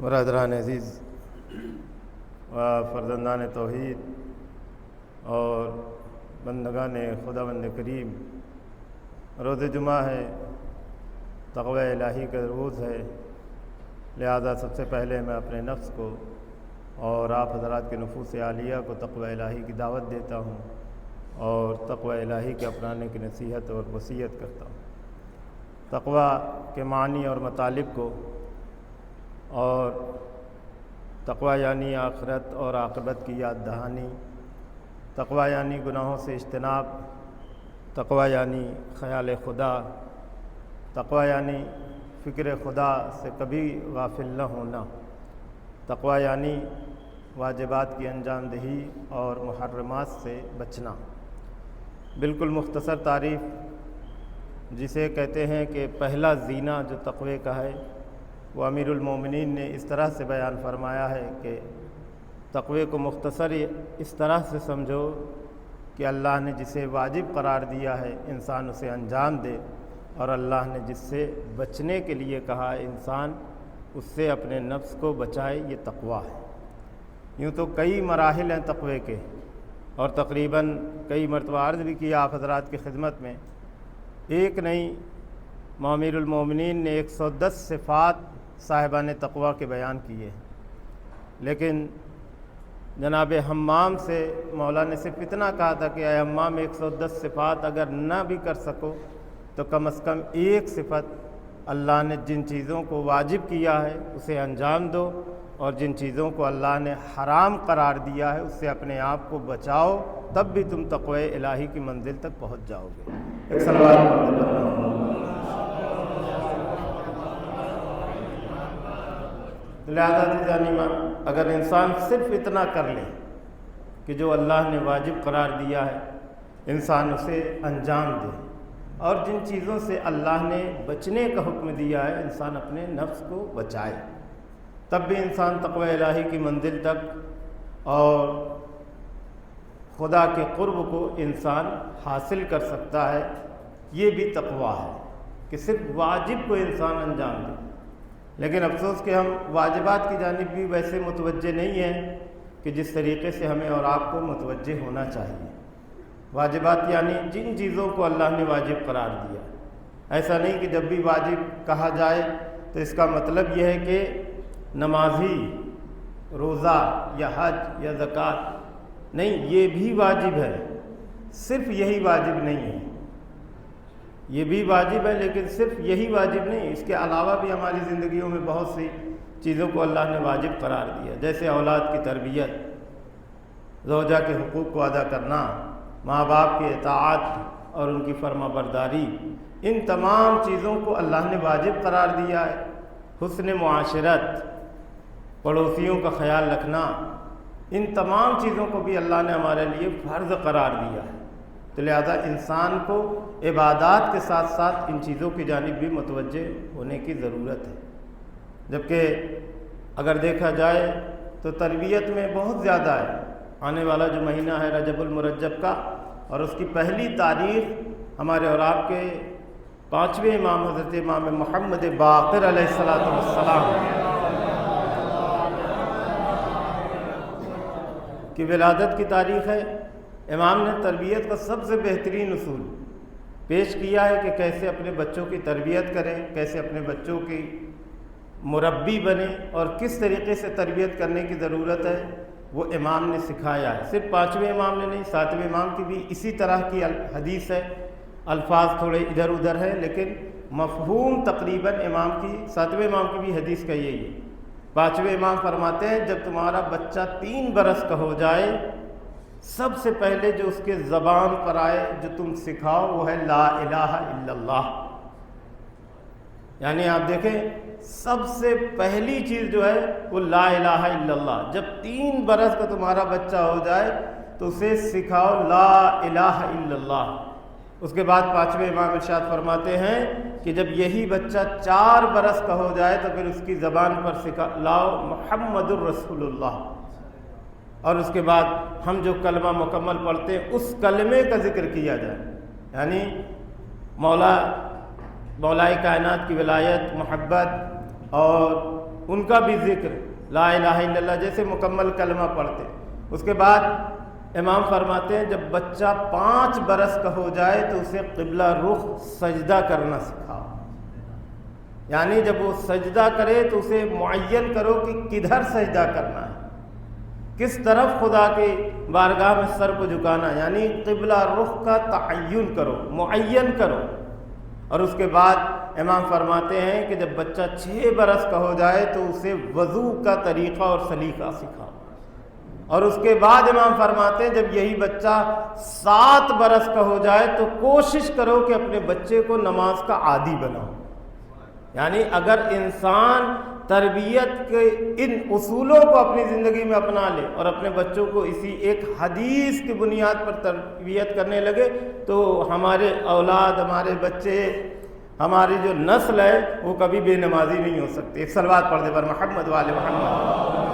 برادران عزیز و فرزندان توحید اور بندگان خداوند کریم، روز جمعہ ہے، تقوی الہی کا روز ہے، لہذا سب سے پہلے میں اپنے نفس کو اور آپ حضرات کے نفوس عالیہ کو تقوی الہی کی دعوت دیتا ہوں اور تقوی الہی کے اپنانے کی نصیحت اور وصیت کرتا ہوں۔ تقوی کے معنی اور مطالب کو، اور تقوی یعنی آخرت اور عاقبت کی یاد دہانی، تقوی یعنی گناہوں سے اجتناب، تقوی یعنی خیال خدا، تقوی یعنی فکر خدا سے کبھی غافل نہ ہونا، تقوی یعنی واجبات کی انجام دہی اور محرمات سے بچنا۔ بالکل مختصر تعریف جسے کہتے ہیں کہ پہلا زینہ جو تقوی کا ہے، وہ امیر المومنین نے اس طرح سے بیان فرمایا ہے کہ تقوی کو مختصر اس طرح سے سمجھو کہ اللہ نے جسے واجب قرار دیا ہے انسان اسے انجام دے، اور اللہ نے جس سے بچنے کے لیے کہا ہے انسان اس سے اپنے نفس کو بچائے، یہ تقوی ہے۔ یوں تو کئی مراحل ہیں تقوی کے، اور تقریباً کئی مرتبہ عرض بھی کیا آپ حضرات کی خدمت میں، ایک نہیں امیر المومنین نے 110 صفات صاحبان تقوی کے بیان کیے، لیکن جناب حمام سے مولا نے صرف اتنا کہا تھا کہ اے حمام 110 صفات اگر نہ بھی کر سکو تو کم از کم ایک صفت اللہ نے جن چیزوں کو واجب کیا ہے اسے انجام دو، اور جن چیزوں کو اللہ نے حرام قرار دیا ہے اس سے اپنے آپ کو بچاؤ، تب بھی تم تقوی الہی کی منزل تک پہنچ جاؤ گے۔ ایک صلوات لہذا جانیما اگر انسان صرف اتنا کر لے کہ جو اللہ نے واجب قرار دیا ہے انسان اسے انجام دے، اور جن چیزوں سے اللہ نے بچنے کا حکم دیا ہے انسان اپنے نفس کو بچائے، تب بھی انسان تقوی الہی کی منزل تک اور خدا کے قرب کو انسان حاصل کر سکتا ہے۔ یہ بھی تقوی ہے کہ صرف واجب کو انسان انجام دے، لیکن افسوس کہ ہم واجبات کی جانب بھی ویسے متوجہ نہیں ہیں کہ جس طریقے سے ہمیں اور آپ کو متوجہ ہونا چاہیے۔ واجبات یعنی جن چیزوں کو اللہ نے واجب قرار دیا، ایسا نہیں کہ جب بھی واجب کہا جائے تو اس کا مطلب یہ ہے کہ نمازی روزہ یا حج یا زکوٰۃ، نہیں، یہ بھی واجب ہے، صرف یہی واجب نہیں ہے، یہ بھی واجب ہے لیکن صرف یہی واجب نہیں، اس کے علاوہ بھی ہماری زندگیوں میں بہت سی چیزوں کو اللہ نے واجب قرار دیا، جیسے اولاد کی تربیت، زوجہ کے حقوق کو ادا کرنا، ماں باپ کی اطاعت اور ان کی فرما برداری، ان تمام چیزوں کو اللہ نے واجب قرار دیا ہے۔ حسن معاشرت، پڑوسیوں کا خیال رکھنا، ان تمام چیزوں کو بھی اللہ نے ہمارے لیے فرض قرار دیا ہے، تو لہذا انسان کو عبادات کے ساتھ ساتھ ان چیزوں کی جانب بھی متوجہ ہونے کی ضرورت ہے۔ جبکہ اگر دیکھا جائے تو تربیت میں بہت زیادہ ہے۔ آنے والا جو مہینہ ہے رجب المرجب کا، اور اس کی پہلی تاریخ ہمارے اور آپ کے 5ویں امام حضرت امام محمد باقر علیہ السلام کی ولادت کی تاریخ ہے۔ امام نے تربیت کا سب سے بہترین اصول پیش کیا ہے کہ کیسے اپنے بچوں کی تربیت کریں، کیسے اپنے بچوں کی مربی بنیں، اور کس طریقے سے تربیت کرنے کی ضرورت ہے وہ امام نے سکھایا ہے۔ صرف 5ویں امام نے نہیں، 7ویں امام کی بھی اسی طرح کی حدیث ہے، الفاظ تھوڑے ادھر ادھر ہیں لیکن مفہوم تقریباً امام کی 7ویں امام کی بھی حدیث کا یہی ہے۔ 5ویں امام فرماتے ہیں جب تمہارا بچہ 3 برس کا ہو جائے، سب سے پہلے جو اس کے زبان پر آئے جو تم سکھاؤ وہ ہے لا الہ الا اللہ۔ یعنی آپ دیکھیں سب سے پہلی چیز جو ہے وہ لا الہ الا اللہ۔ جب 3 برس کا تمہارا بچہ ہو جائے تو اسے سکھاؤ لا الہ الا اللہ۔ اس کے بعد 5ویں امام ارشاد فرماتے ہیں کہ جب یہی بچہ 4 برس کا ہو جائے تو پھر اس کی زبان پر لاؤ محمد الرسول اللہ، اور اس کے بعد ہم جو کلمہ مکمل پڑھتے ہیں اس کلمے کا ذکر کیا جائے، یعنی مولائے کائنات کی ولایت، محبت اور ان کا بھی ذکر لا الہ الا اللہ جیسے مکمل کلمہ پڑھتے. اس کے بعد امام فرماتے ہیں جب بچہ 5 برس کا ہو جائے تو اسے قبلہ رخ سجدہ کرنا سکھاؤ. یعنی جب وہ سجدہ کرے تو اسے معین کرو کہ کدھر سجدہ کرنا ہے، کس طرف خدا کی بارگاہ میں سر کو جھکانا، یعنی قبلہ رخ کا تعین کرو، معین کرو. اور اس کے بعد امام فرماتے ہیں کہ جب بچہ 6 برس کا ہو جائے تو اسے وضو کا طریقہ اور سلیقہ سکھاؤ. اور اس کے بعد امام فرماتے ہیں جب یہی بچہ 7 برس کا ہو جائے تو کوشش کرو کہ اپنے بچے کو نماز کا عادی بناؤ. یعنی اگر انسان تربیت کے ان اصولوں کو اپنی زندگی میں اپنا لے اور اپنے بچوں کو اسی ایک حدیث کی بنیاد پر تربیت کرنے لگے تو ہمارے اولاد، ہمارے بچے، ہماری جو نسل ہے وہ کبھی بے نمازی نہیں ہو سکتی. ایک صلوات پڑھ دے پر محمد والے محمد.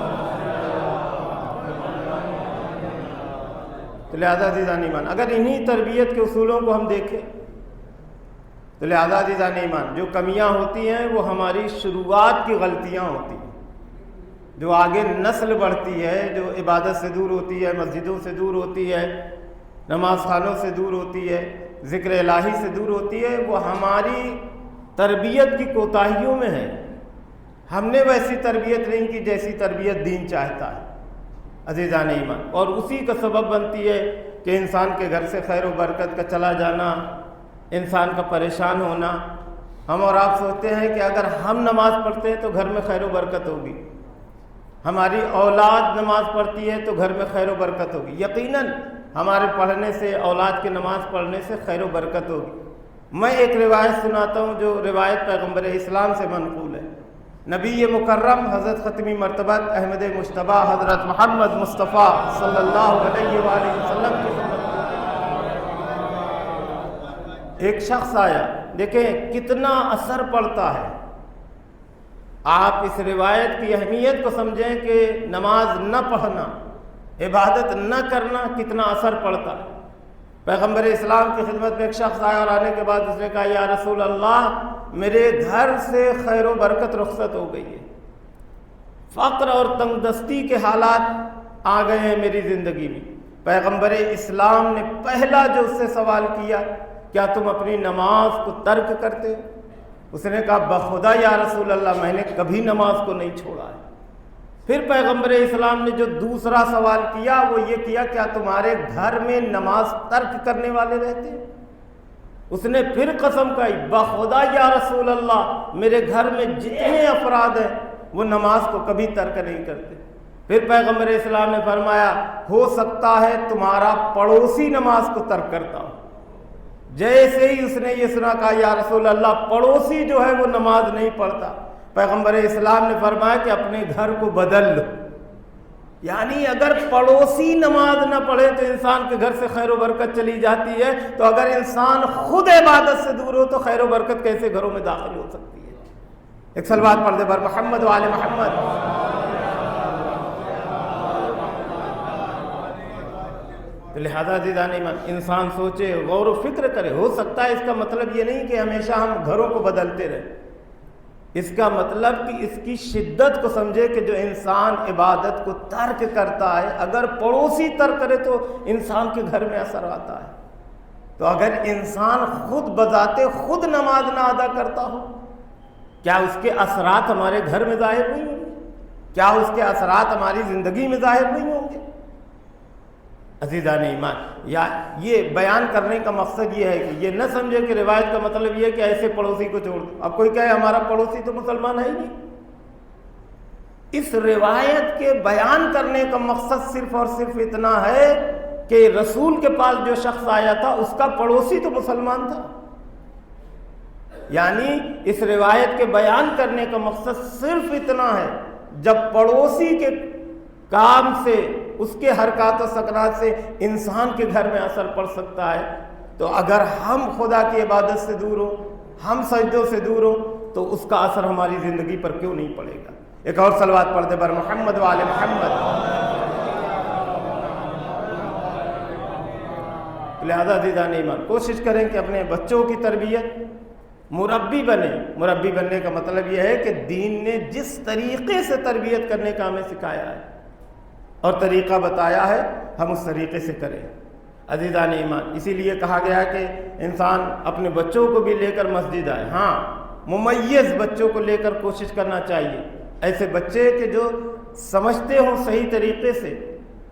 تو لہذا عزیزان ایمان اگر انہی تربیت کے اصولوں کو ہم دیکھیں تو لہذا عزیزان ایمان جو کمیاں ہوتی ہیں وہ ہماری شروعات کی غلطیاں ہوتی ہیں. جو آگے نسل بڑھتی ہے، جو عبادت سے دور ہوتی ہے، مسجدوں سے دور ہوتی ہے، نماز خانوں سے دور ہوتی ہے، ذکر الہی سے دور ہوتی ہے، وہ ہماری تربیت کی کوتاہیوں میں ہے. ہم نے ویسی تربیت نہیں کی جیسی تربیت دین چاہتا ہے عزیزان ایمان. اور اسی کا سبب بنتی ہے کہ انسان کے گھر سے خیر و برکت کا چلا جانا، انسان کا پریشان ہونا. ہم اور آپ سوچتے ہیں کہ اگر ہم نماز پڑھتے ہیں تو گھر میں خیر و برکت ہوگی، ہماری اولاد نماز پڑھتی ہے تو گھر میں خیر و برکت ہوگی. یقیناً ہمارے پڑھنے سے، اولاد کے نماز پڑھنے سے خیر و برکت ہوگی. میں ایک روایت سناتا ہوں جو روایت پیغمبر اسلام سے منقول ہے. نبی مکرم حضرت ختمی مرتبہ احمد مجتبیٰ حضرت محمد مصطفیٰ صلی اللہ علیہ وآلہ وسلم کی ایک شخص آیا. دیکھیں کتنا اثر پڑتا ہے. آپ اس روایت کی اہمیت کو سمجھیں کہ نماز نہ پڑھنا، عبادت نہ کرنا کتنا اثر پڑتا ہے. پیغمبر اسلام کی خدمت میں ایک شخص آیا اور آنے کے بعد اس نے کہا یا رسول اللہ میرے گھر سے خیر و برکت رخصت ہو گئی ہے، فقر اور تنگ دستی کے حالات آ گئے ہیں میری زندگی میں. پیغمبر اسلام نے پہلا جو اس سے سوال کیا کیا تم اپنی نماز کو ترک کرتے ہو؟ اس نے کہا بخدا یا رسول اللہ میں نے کبھی نماز کو نہیں چھوڑا ہے. پھر پیغمبر اسلام نے جو دوسرا سوال کیا وہ یہ کیا کیا تمہارے گھر میں نماز ترک کرنے والے رہتے ہیں؟ اس نے پھر قسم کھائی بخدا یا رسول اللہ میرے گھر میں جتنے افراد ہیں وہ نماز کو کبھی ترک نہیں کرتے. پھر پیغمبر اسلام نے فرمایا ہو سکتا ہے تمہارا پڑوسی نماز کو ترک کرتا ہو. جیسے ہی اس نے یہ سنا کہا یا رسول اللہ پڑوسی جو ہے وہ نماز نہیں پڑھتا. پیغمبر اسلام نے فرمایا کہ اپنے گھر کو بدل لو. یعنی اگر پڑوسی نماز نہ پڑھے تو انسان کے گھر سے خیر و برکت چلی جاتی ہے، تو اگر انسان خود عبادت سے دور ہو تو خیر و برکت کیسے گھروں میں داخل ہو سکتی ہے؟ ایک صلوات پڑھ دے بر محمد وآل محمد. لہذا عزیزان ایمان انسان سوچے، غور و فکر کرے. ہو سکتا ہے اس کا مطلب یہ نہیں کہ ہمیشہ ہم گھروں کو بدلتے رہیں. اس کا مطلب کہ اس کی شدت کو سمجھے کہ جو انسان عبادت کو ترک کرتا ہے اگر پڑوسی ترک کرے تو انسان کے گھر میں اثر آتا ہے. تو اگر انسان خود بذات خود نماز نہ ادا کرتا ہو کیا اس کے اثرات ہمارے گھر میں ظاہر نہیں ہوں گے؟ کیا اس کے اثرات ہماری زندگی میں ظاہر نہیں ہوں گے؟ عزیزان ایمان یا یہ بیان کرنے کا مقصد یہ ہے کہ یہ نہ سمجھے کہ روایت کا مطلب یہ ہے کہ ایسے پڑوسی کو چھوڑ دو. اب کوئی کہے ہمارا پڑوسی تو مسلمان ہے ہی نہیں. اس روایت کے بیان کرنے کا مقصد صرف اور صرف اتنا ہے کہ رسول کے پاس جو شخص آیا تھا اس کا پڑوسی تو مسلمان تھا. یعنی اس روایت کے بیان کرنے کا مقصد صرف اتنا ہے جب پڑوسی کے کام سے، اس کے حرکات و سکنات سے انسان کے گھر میں اثر پڑ سکتا ہے، تو اگر ہم خدا کی عبادت سے دور ہوں، ہم سجدوں سے دور ہوں تو اس کا اثر ہماری زندگی پر کیوں نہیں پڑے گا؟ ایک اور صلوات پڑھ دے بر محمد وآل محمد. لہذا عزیزان ایمان کوشش کریں کہ اپنے بچوں کی تربیت مربی بنے۔ مربی بننے کا مطلب یہ ہے کہ دین نے جس طریقے سے تربیت کرنے کا ہمیں سکھایا ہے اور طریقہ بتایا ہے، ہم اس طریقے سے کریں۔ عزیزان ایمان، اسی لیے کہا گیا ہے کہ انسان اپنے بچوں کو بھی لے کر مسجد آئے۔ ہاں، ممیز بچوں کو لے کر کوشش کرنا چاہیے، ایسے بچے کہ جو سمجھتے ہوں صحیح طریقے سے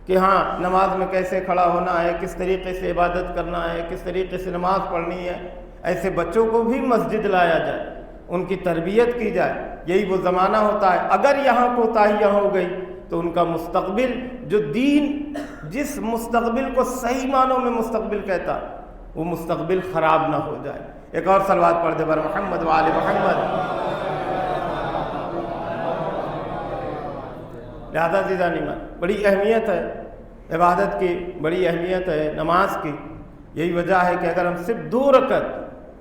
کہ ہاں نماز میں کیسے کھڑا ہونا ہے، کس طریقے سے عبادت کرنا ہے، کس طریقے سے نماز پڑھنی ہے۔ ایسے بچوں کو بھی مسجد لایا جائے، ان کی تربیت کی جائے۔ یہی وہ زمانہ ہوتا ہے، اگر یہاں کوتاہیاں ہو گئی تو ان کا مستقبل، جو دین جس مستقبل کو صحیح معنوں میں مستقبل کہتا، وہ مستقبل خراب نہ ہو جائے۔ ایک اور صلوات پڑھ دے بر محمد وآل محمد۔ لہذا عزیزان ایمان، بڑی اہمیت ہے عبادت کی، بڑی اہمیت ہے نماز کی۔ یہی وجہ ہے کہ اگر ہم صرف 2 رکعت،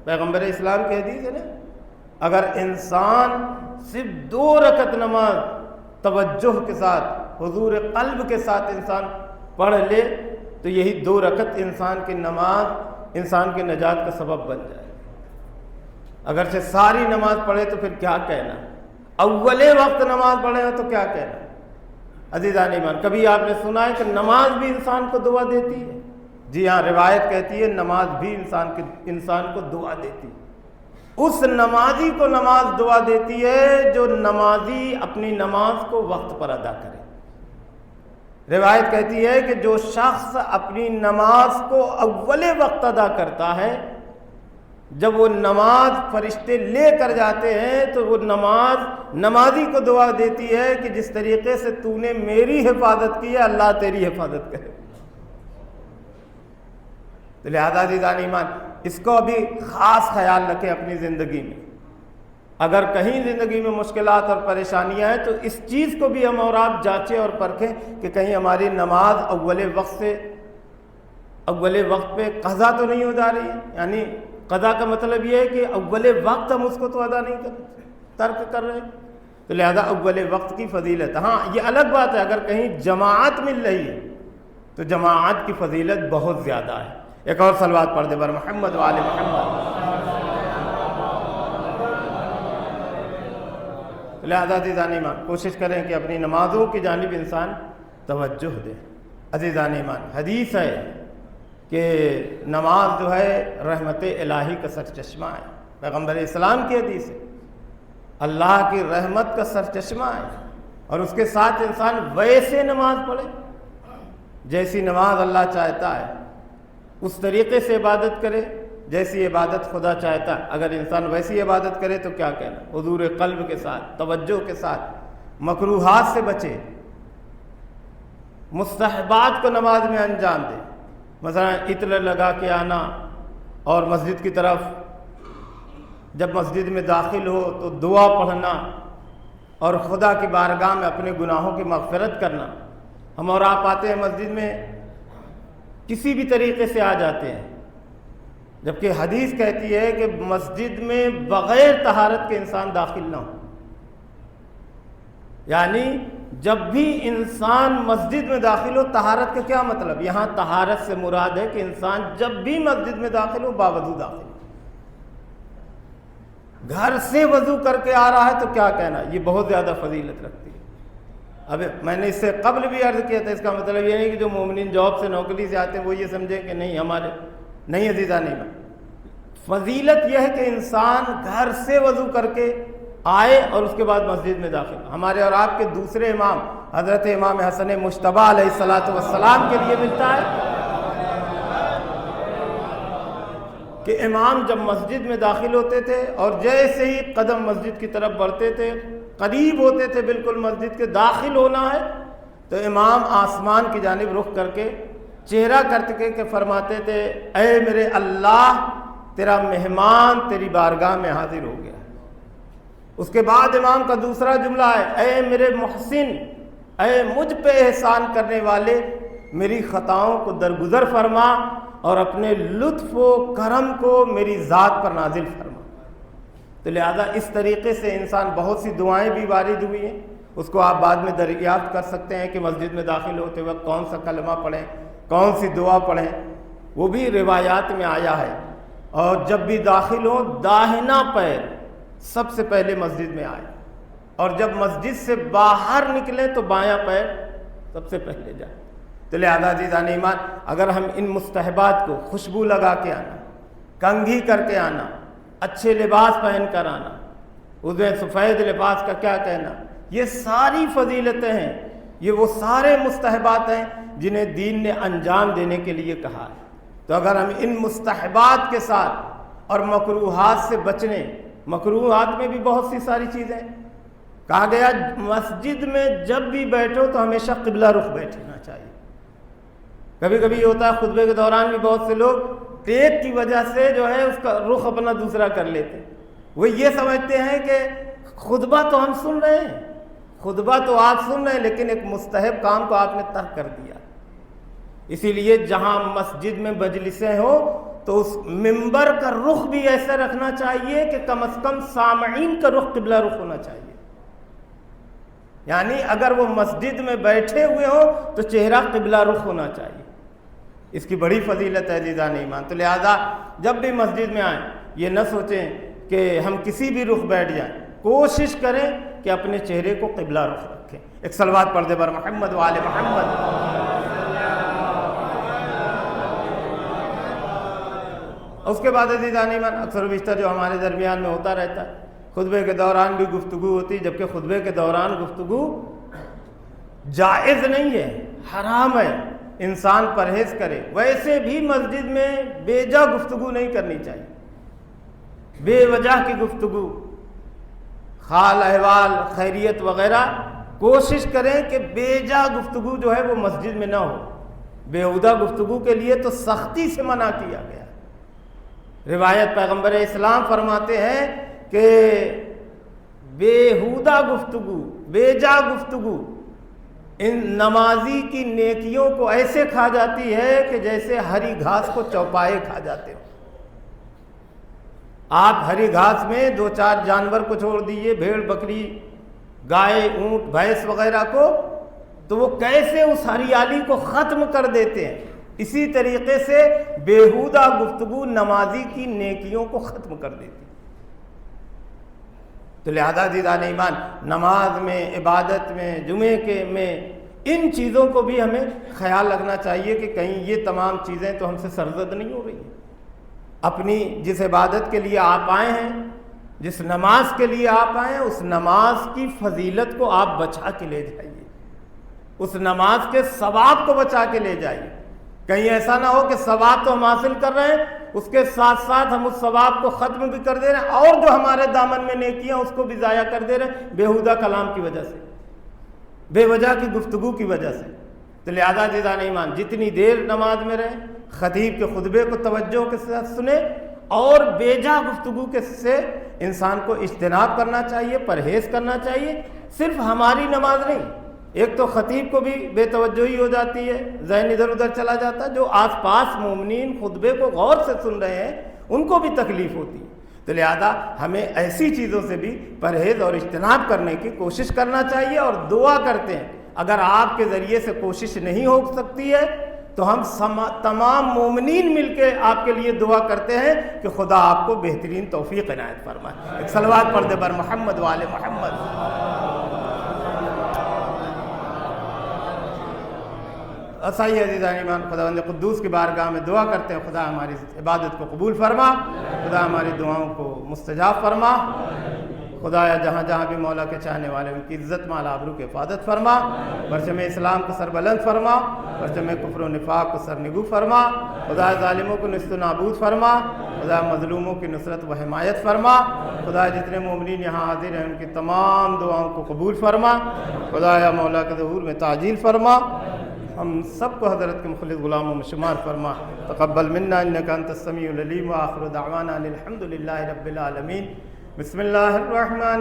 پیغمبر اسلام کی حدیث ہے نا، اگر انسان صرف 2 رکعت نماز توجہ کے ساتھ، حضور قلب کے ساتھ انسان پڑھ لے تو یہی 2 رکعت انسان کی نماز انسان کی نجات کا سبب بن جائے۔ اگرچہ ساری نماز پڑھے تو پھر کیا کہنا، اول وقت نماز پڑھے تو کیا کہنا۔ عزیزان ایمان، کبھی آپ نے سنا ہے کہ نماز بھی انسان کو دعا دیتی ہے؟ جی ہاں، روایت کہتی ہے نماز بھی انسان کو دعا دیتی ہے۔ اس نمازی کو نماز دعا دیتی ہے جو نمازی اپنی نماز کو وقت پر ادا کرے۔ روایت کہتی ہے کہ جو شخص اپنی نماز کو اول وقت ادا کرتا ہے، جب وہ نماز فرشتے لے کر جاتے ہیں تو وہ نماز نمازی کو دعا دیتی ہے کہ جس طریقے سے تو نے میری حفاظت کی ہے، اللہ تیری حفاظت کرے۔ تو لہذا عزیزان ایمان، اس کو ابھی خاص خیال رکھیں اپنی زندگی میں۔ اگر کہیں زندگی میں مشکلات اور پریشانیاں ہیں تو اس چیز کو بھی ہم اور آپ جانچیں اور پرکھیں کہ کہیں ہماری نماز اول وقت پہ قضا تو نہیں ہو جا رہی ہے۔ یعنی قضا کا مطلب یہ ہے کہ اول وقت ہم اس کو تو ادا نہیں کر رہے، ترک کر رہے ہیں۔ تو لہذا اول وقت کی فضیلت، ہاں یہ الگ بات ہے اگر کہیں جماعت مل رہی ہے تو جماعت کی فضیلت بہت زیادہ ہے۔ ایک اور صلوات پڑھ دے بر محمد وآل محمد۔ لہذا عزیزان ایمان، کوشش کریں کہ اپنی نمازوں کی جانب انسان توجہ دے۔ عزیزان ایمان، حدیث ہے کہ نماز جو ہے رحمت الہی کا سرچشمہ ہے، پیغمبر اسلام کی حدیث ہے، اللہ کی رحمت کا سرچشمہ ہے۔ اور اس کے ساتھ انسان ویسے نماز پڑھے جیسی نماز اللہ چاہتا ہے، اس طریقے سے عبادت کرے جیسی عبادت خدا چاہتا ہے۔ اگر انسان ویسی عبادت کرے تو کیا کہنا، حضور قلب کے ساتھ، توجہ کے ساتھ، مکروہات سے بچے، مستحبات کو نماز میں انجام دے۔ مثلا عطر لگا کے آنا اور مسجد کی طرف جب مسجد میں داخل ہو تو دعا پڑھنا اور خدا کی بارگاہ میں اپنے گناہوں کی مغفرت کرنا۔ ہم اور آپ آتے ہیں مسجد میں کسی بھی طریقے سے آ جاتے ہیں، جبکہ حدیث کہتی ہے کہ مسجد میں بغیر طہارت کے انسان داخل نہ ہو۔ یعنی جب بھی انسان مسجد میں داخل ہو، طہارت کا کیا مطلب؟ یہاں طہارت سے مراد ہے کہ انسان جب بھی مسجد میں داخل ہو باوضو داخل ہو۔ گھر سے وضو کر کے آ رہا ہے تو کیا کہنا، یہ بہت زیادہ فضیلت رکھتی ہے۔ اب میں نے اس سے قبل بھی عرض کیا تھا، اس کا مطلب یہ نہیں کہ جو مومنین جاب سے نوکری سے آتے ہیں وہ یہ سمجھیں کہ نہیں ہمارے نہیں عزیزہ نہیں۔ فضیلت یہ ہے کہ انسان گھر سے وضو کر کے آئے اور اس کے بعد مسجد میں داخل۔ ہمارے اور آپ کے دوسرے امام حضرت امام حسن مجتبیٰ علیہ السلام کے لیے ملتا ہے کہ امام جب مسجد میں داخل ہوتے تھے اور جیسے ہی قدم مسجد کی طرف بڑھتے تھے، قریب ہوتے تھے بالکل مسجد کے داخل ہونا ہے، تو امام آسمان کی جانب رخ کر کے چہرہ کر کے فرماتے تھے، اے میرے اللہ، تیرا مہمان تیری بارگاہ میں حاضر ہو گیا۔ اس کے بعد امام کا دوسرا جملہ ہے، اے میرے محسن، اے مجھ پہ احسان کرنے والے، میری خطاؤں کو درگزر فرما اور اپنے لطف و کرم کو میری ذات پر نازل فرما۔ تو لہذا اس طریقے سے انسان بہت سی دعائیں بھی وارد ہوئی ہیں، اس کو آپ بعد میں دریافت کر سکتے ہیں کہ مسجد میں داخل ہوتے وقت کون سا کلمہ پڑھیں، کون سی دعا پڑھیں، وہ بھی روایات میں آیا ہے۔ اور جب بھی داخل ہو داہنا پیر سب سے پہلے مسجد میں آئے، اور جب مسجد سے باہر نکلیں تو بایاں پیر سب سے پہلے جائے۔ تو لہذا عزیزان ایمان، اگر ہم ان مستحبات کو خوشبو لگا کے آنا، کنگھی کر کے آنا، اچھے لباس پہن کر آنا، وضو سفید لباس کا کیا کہنا، یہ ساری فضیلتیں ہیں، یہ وہ سارے مستحبات ہیں جنہیں دین نے انجام دینے کے لیے کہا ہے۔ تو اگر ہم ان مستحبات کے ساتھ اور مکروہات سے بچنے، مکروہات میں بھی بہت سی ساری چیزیں کہا گیا، مسجد میں جب بھی بیٹھو تو ہمیشہ قبلہ رخ بیٹھنا چاہیے۔ کبھی کبھی یہ ہوتا ہے خطبے کے دوران بھی بہت سے لوگ ٹیک کی وجہ سے جو ہے اس کا رخ اپنا دوسرا کر لیتے ہیں، وہ یہ سمجھتے ہیں کہ خطبہ تو ہم سن رہے ہیں، خطبہ تو آپ سن رہے ہیں، لیکن ایک مستحب کام کو آپ نے ترک کر دیا۔ اسی لیے جہاں مسجد میں مجلسیں ہو تو اس منبر کا رخ بھی ایسا رکھنا چاہیے کہ کم از کم سامعین کا رخ قبلہ رخ ہونا چاہیے، یعنی اگر وہ مسجد میں بیٹھے ہوئے ہو تو چہرہ قبلہ رخ ہونا چاہیے۔ اس کی بڑی فضیلت ہے عزیزان ایمان۔ تو لہذا جب بھی مسجد میں آئیں یہ نہ سوچیں کہ ہم کسی بھی رخ بیٹھ جائیں، کوشش کریں کہ اپنے چہرے کو قبلہ رخ رکھیں۔ ایک صلوات پڑھ دے بر محمد و آل محمد۔ اس کے بعد عزیزان ایمان، اکثر و بیشتر جو ہمارے درمیان میں ہوتا رہتا ہے، خطبے کے دوران بھی گفتگو ہوتی، جبکہ خطبے کے دوران گفتگو جائز نہیں ہے، حرام ہے، انسان پرہیز کرے۔ ویسے بھی مسجد میں بے جا گفتگو نہیں کرنی چاہیے، بے وجہ کی گفتگو، حال احوال خیریت وغیرہ، کوشش کریں کہ بے جا گفتگو جو ہے وہ مسجد میں نہ ہو۔ بیہودہ گفتگو کے لیے تو سختی سے منع کیا گیا۔ روایت پیغمبر اسلام فرماتے ہیں کہ بیہودہ گفتگو، بے جا گفتگو ان نمازی کی نیکیوں کو ایسے کھا جاتی ہے کہ جیسے ہری گھاس کو چوپائے کھا جاتے ہو۔ آپ ہری گھاس میں دو چار جانور کو چھوڑ دیجئے، بھیڑ بکری، گائے، اونٹ، بھینس وغیرہ کو، تو وہ کیسے اس ہریالی کو ختم کر دیتے ہیں، اسی طریقے سے بیہودہ گفتگو نمازی کی نیکیوں کو ختم کر دیتی۔ تو لہذا عزیزان ایمان، نماز میں، عبادت میں، جمعے کے میں، ان چیزوں کو بھی ہمیں خیال رکھنا چاہیے کہ کہیں یہ تمام چیزیں تو ہم سے سرزد نہیں ہو رہی ہیں۔ اپنی جس عبادت کے لیے آپ آئے ہیں، جس نماز کے لیے آپ آئے ہیں، اس نماز کی فضیلت کو آپ بچا کے لے جائیے، اس نماز کے ثواب کو بچا کے لے جائیے۔ کہیں ایسا نہ ہو کہ ثواب تو ہم حاصل کر رہے ہیں، اس کے ساتھ ساتھ ہم اس ثواب کو ختم بھی کر دے رہے ہیں، اور جو ہمارے دامن میں نیکیاں اس کو بھی ضائع کر دے رہے ہیں بیہودہ کلام کی وجہ سے، بے وجہ کی گفتگو کی وجہ سے۔ تو لہذا عزیزان ایمان، جتنی دیر نماز میں رہیں، خطیب کے خطبے کو توجہ کے ساتھ سنیں، اور بے جا گفتگو کے سے انسان کو اجتناب کرنا چاہیے، پرہیز کرنا چاہیے۔ صرف ہماری نماز نہیں، ایک تو خطیب کو بھی بے توجہی ہو جاتی ہے، ذہن ادھر ادھر چلا جاتا ہے، جو آس پاس مومنین خطبے کو غور سے سن رہے ہیں ان کو بھی تکلیف ہوتی ہے۔ تو لہذا ہمیں ایسی چیزوں سے بھی پرہیز اور اجتناب کرنے کی کوشش کرنا چاہیے، اور دعا کرتے ہیں اگر آپ کے ذریعے سے کوشش نہیں ہو سکتی ہے تو ہم تمام مومنین مل کے آپ کے لیے دعا کرتے ہیں کہ خدا آپ کو بہترین توفیق عنایت فرمائے۔ ایک صلوات پڑھ دے بر محمد و آل محمد۔ صحیح عزیزان ایمان، خداوند قدوس کی بارگاہ میں دعا کرتے ہیں خدا ہماری عبادت کو قبول فرما، خدا ہماری دعاؤں کو مستجاب فرما، خدایا جہاں جہاں بھی مولا کے چاہنے والے ان کی عزت مال آبرو کی حفاظت فرما، پرچم اسلام کو سر بلند فرما، پرچم کفر و نفاق کو سر نگو فرما، خدا ظالموں کو نست و نابود فرما، خدا مظلوموں کی نصرت و حمایت فرما، خدا جتنے مومنین یہاں حاضر ہیں ان کی تمام دعاؤں کو قبول فرما، خدایا مولا کے ظہور میں تعجیل فرما، ہم سب کو حضرت کے مخلص غلاموں میں شمار فرما۔ تقبل منا انک انت السمیع العلیم، وآخر دعوانا الحمد للہ رب العالمین۔ بسم اللہ الرحمن